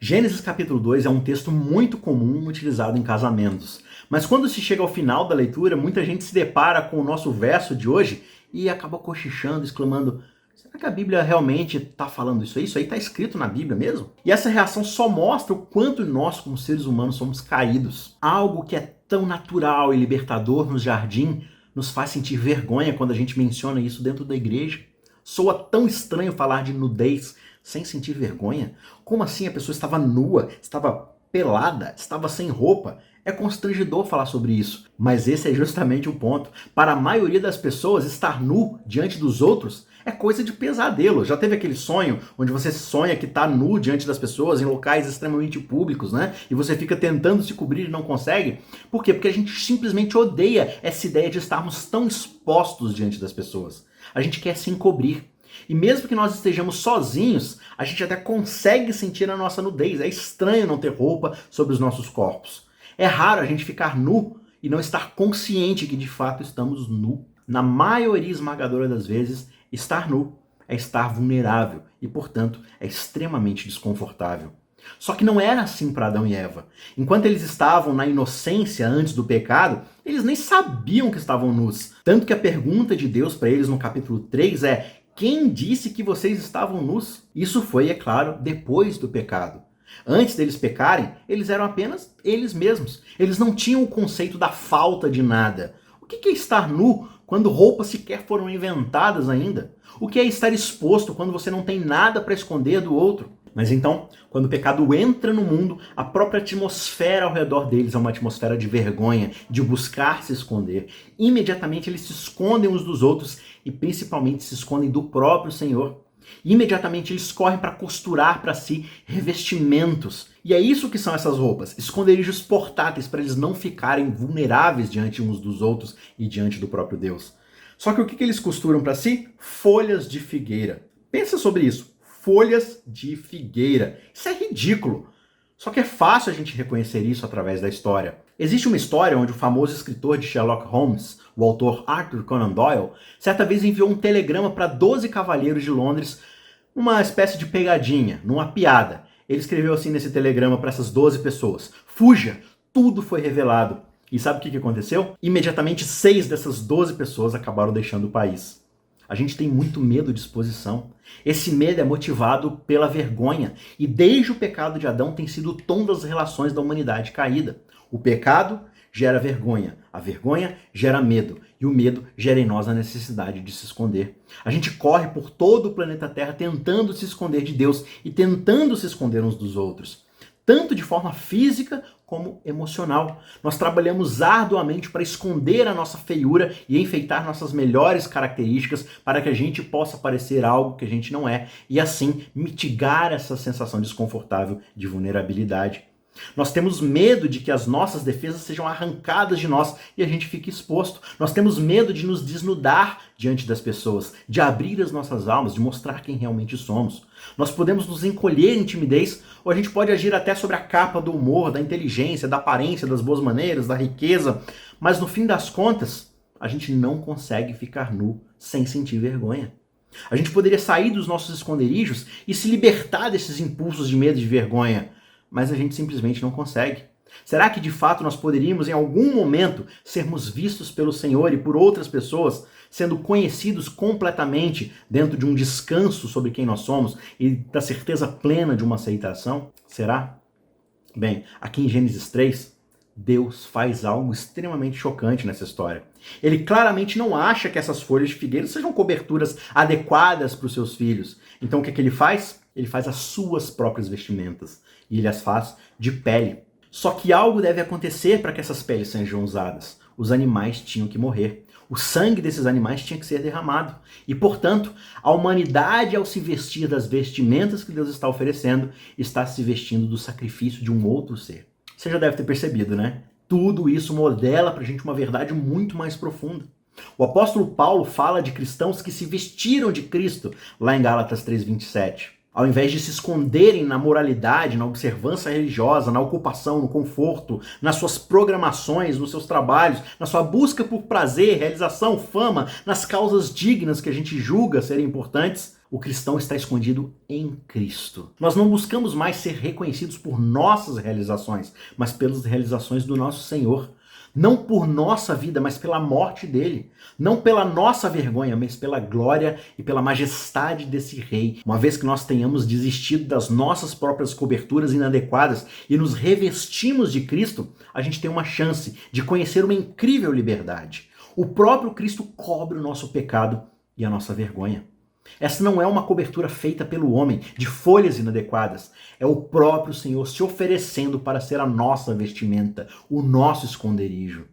Gênesis capítulo 2 é um texto muito comum utilizado em casamentos. Mas quando se chega ao final da leitura, muita gente se depara com o nosso verso de hoje e acaba cochichando, exclamando: será que a Bíblia realmente está falando isso aí? Isso aí está escrito na Bíblia mesmo? E essa reação só mostra o quanto nós, como seres humanos, somos caídos. Algo que é tão natural e libertador no jardim nos faz sentir vergonha quando a gente menciona isso dentro da igreja. Soa tão estranho falar de nudez sem sentir vergonha. Como assim a pessoa estava nua, estava pelada, estava sem roupa? É constrangedor falar sobre isso, mas esse é justamente o ponto. Para a maioria das pessoas, estar nu diante dos outros é coisa de pesadelo. Já teve aquele sonho onde você sonha que está nu diante das pessoas em locais extremamente públicos, né? E você fica tentando se cobrir e não consegue? Por quê? Porque a gente simplesmente odeia essa ideia de estarmos tão expostos diante das pessoas. A gente quer se encobrir. E mesmo que nós estejamos sozinhos, a gente até consegue sentir a nossa nudez. É estranho não ter roupa sobre os nossos corpos. É raro a gente ficar nu e não estar consciente que de fato estamos nu. Na maioria esmagadora das vezes, estar nu é estar vulnerável e, portanto, é extremamente desconfortável. Só que não era assim para Adão e Eva. Enquanto eles estavam na inocência antes do pecado, eles nem sabiam que estavam nus. Tanto que a pergunta de Deus para eles no capítulo 3 é: quem disse que vocês estavam nus? Isso foi, é claro, depois do pecado. Antes deles pecarem, eles eram apenas eles mesmos. Eles não tinham o conceito da falta de nada. O que é estar nu quando roupas sequer foram inventadas ainda? O que é estar exposto quando você não tem nada para esconder do outro? Mas então, quando o pecado entra no mundo, a própria atmosfera ao redor deles é uma atmosfera de vergonha, de buscar se esconder. Imediatamente eles se escondem uns dos outros e principalmente se escondem do próprio Senhor. Imediatamente eles correm para costurar para si revestimentos. E é isso que são essas roupas, esconderijos portáteis para eles não ficarem vulneráveis diante uns dos outros e diante do próprio Deus. Só que o que eles costuram para si? Folhas de figueira. Pensa sobre isso. Folhas de figueira. Isso é ridículo. Só que é fácil a gente reconhecer isso através da história. Existe uma história onde o famoso escritor de Sherlock Holmes, o autor Arthur Conan Doyle, certa vez enviou um telegrama para 12 cavalheiros de Londres, uma espécie de pegadinha, numa piada. Ele escreveu assim nesse telegrama para essas 12 pessoas: fuja, tudo foi revelado. E sabe o que aconteceu? Imediatamente 6 dessas 12 pessoas acabaram deixando o país. A gente tem muito medo de exposição. Esse medo é motivado pela vergonha. E desde o pecado de Adão tem sido o tom das relações da humanidade caída. O pecado gera vergonha. A vergonha gera medo. E o medo gera em nós a necessidade de se esconder. A gente corre por todo o planeta Terra tentando se esconder de Deus e tentando se esconder uns dos outros. Tanto de forma física como emocional. Nós trabalhamos arduamente para esconder a nossa feiura e enfeitar nossas melhores características para que a gente possa parecer algo que a gente não é e assim mitigar essa sensação desconfortável de vulnerabilidade. Nós temos medo de que as nossas defesas sejam arrancadas de nós e a gente fique exposto. Nós temos medo de nos desnudar diante das pessoas, de abrir as nossas almas, de mostrar quem realmente somos. Nós podemos nos encolher em timidez ou a gente pode agir até sobre a capa do humor, da inteligência, da aparência, das boas maneiras, da riqueza. Mas no fim das contas, a gente não consegue ficar nu sem sentir vergonha. A gente poderia sair dos nossos esconderijos e se libertar desses impulsos de medo e de vergonha, mas a gente simplesmente não consegue. Será que de fato nós poderíamos em algum momento sermos vistos pelo Senhor e por outras pessoas, sendo conhecidos completamente dentro de um descanso sobre quem nós somos e da certeza plena de uma aceitação? Será? Bem, aqui em Gênesis 3, Deus faz algo extremamente chocante nessa história. Ele claramente não acha que essas folhas de figueira sejam coberturas adequadas para os seus filhos. Então o que ele faz? Ele faz as suas próprias vestimentas. E ele as faz de pele. Só que algo deve acontecer para que essas peles sejam usadas. Os animais tinham que morrer. O sangue desses animais tinha que ser derramado. E, portanto, a humanidade, ao se vestir das vestimentas que Deus está oferecendo, está se vestindo do sacrifício de um outro ser. Você já deve ter percebido, né? Tudo isso modela para a gente uma verdade muito mais profunda. O apóstolo Paulo fala de cristãos que se vestiram de Cristo, lá em Gálatas 3:27. Ao invés de se esconderem na moralidade, na observância religiosa, na ocupação, no conforto, nas suas programações, nos seus trabalhos, na sua busca por prazer, realização, fama, nas causas dignas que a gente julga serem importantes, O cristão está escondido em Cristo. Nós não buscamos mais ser reconhecidos por nossas realizações, mas pelas realizações do nosso Senhor. Não por nossa vida, mas pela morte dele. Não pela nossa vergonha, mas pela glória e pela majestade desse rei. Uma vez que nós tenhamos desistido das nossas próprias coberturas inadequadas e nos revestimos de Cristo, a gente tem uma chance de conhecer uma incrível liberdade. O próprio Cristo cobre o nosso pecado e a nossa vergonha. Essa não é uma cobertura feita pelo homem, de folhas inadequadas. É o próprio Senhor se oferecendo para ser a nossa vestimenta, o nosso esconderijo.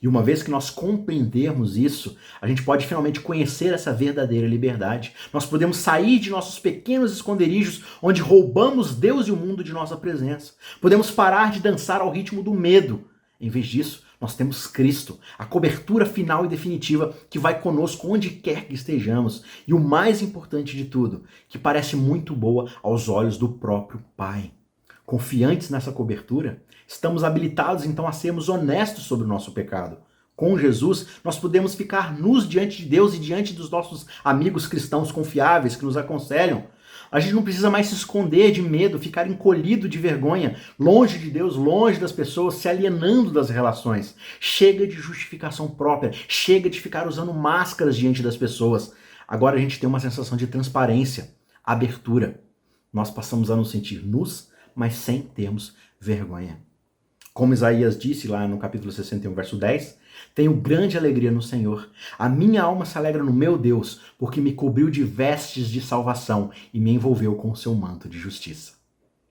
E uma vez que nós compreendermos isso, a gente pode finalmente conhecer essa verdadeira liberdade. Nós podemos sair de nossos pequenos esconderijos, onde roubamos Deus e o mundo de nossa presença. Podemos parar de dançar ao ritmo do medo. Em vez disso, nós temos Cristo, a cobertura final e definitiva que vai conosco onde quer que estejamos. E o mais importante de tudo, que parece muito boa aos olhos do próprio Pai. Confiantes nessa cobertura, estamos habilitados então a sermos honestos sobre o nosso pecado. Com Jesus, nós podemos ficar nus diante de Deus e diante dos nossos amigos cristãos confiáveis que nos aconselham. A gente não precisa mais se esconder de medo, ficar encolhido de vergonha, longe de Deus, longe das pessoas, se alienando das relações. Chega de justificação própria, chega de ficar usando máscaras diante das pessoas. Agora a gente tem uma sensação de transparência, abertura. Nós passamos a nos sentir nus, mas sem termos vergonha. Como Isaías disse lá no capítulo 61, verso 10, tenho grande alegria no Senhor. A minha alma se alegra no meu Deus, porque me cobriu de vestes de salvação e me envolveu com o seu manto de justiça.